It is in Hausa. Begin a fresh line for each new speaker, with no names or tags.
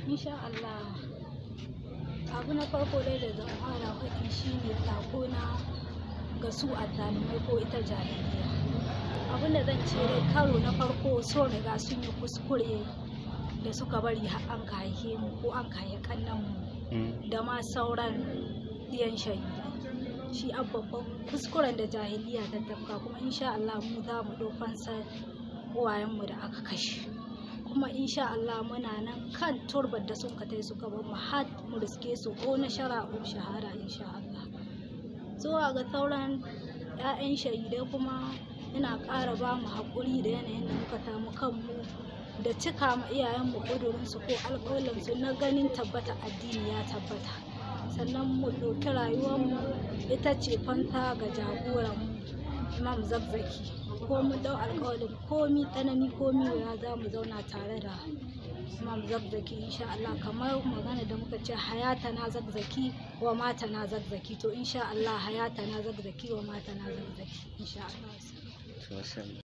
insha Allah. Abu na farko dai da zan fara faɗi shine saƙona ga su azzalumai ko ita jahiliya. Abin da zan ce dai karo na farko so riga sun yi kuskure da suka bari har an haife mu ko an haife kannanmu da ma sauran ɗiyan shahida. Shi babban kuskuren da jahiliya ta tafka, kuma insha Allah mu za mu ɗau fansar uwayenmu da aka kashe. Kuma insha Allah muna nan kan turbar da sun katai suka bar mu har mu riske su ko na shara ko shahara insha Allah. Zuwa ga sauran 'ya'yan shahidai kuma ina ƙara ba mu haƙuri da yanayin da muka samu kanmu da cika ma iyayenmu ƙudurinsu ko alƙawalinsu na ganin tabbata addini ya tabbata. Sannan mu ɗauki rayuwarmu ita ce fanta ga jagoranmu Imam Zakzaki. Ko mu ɗau alƙawarin komi tsanani komi wuya za mu zauna tare da Imam Zakzaki insha Allah, kamar magana da muka ce hayatana Zakzaki wa matana Zakzaki, to insha Allah hayatana Zakzaki wa matana Zakzaki insha Allah.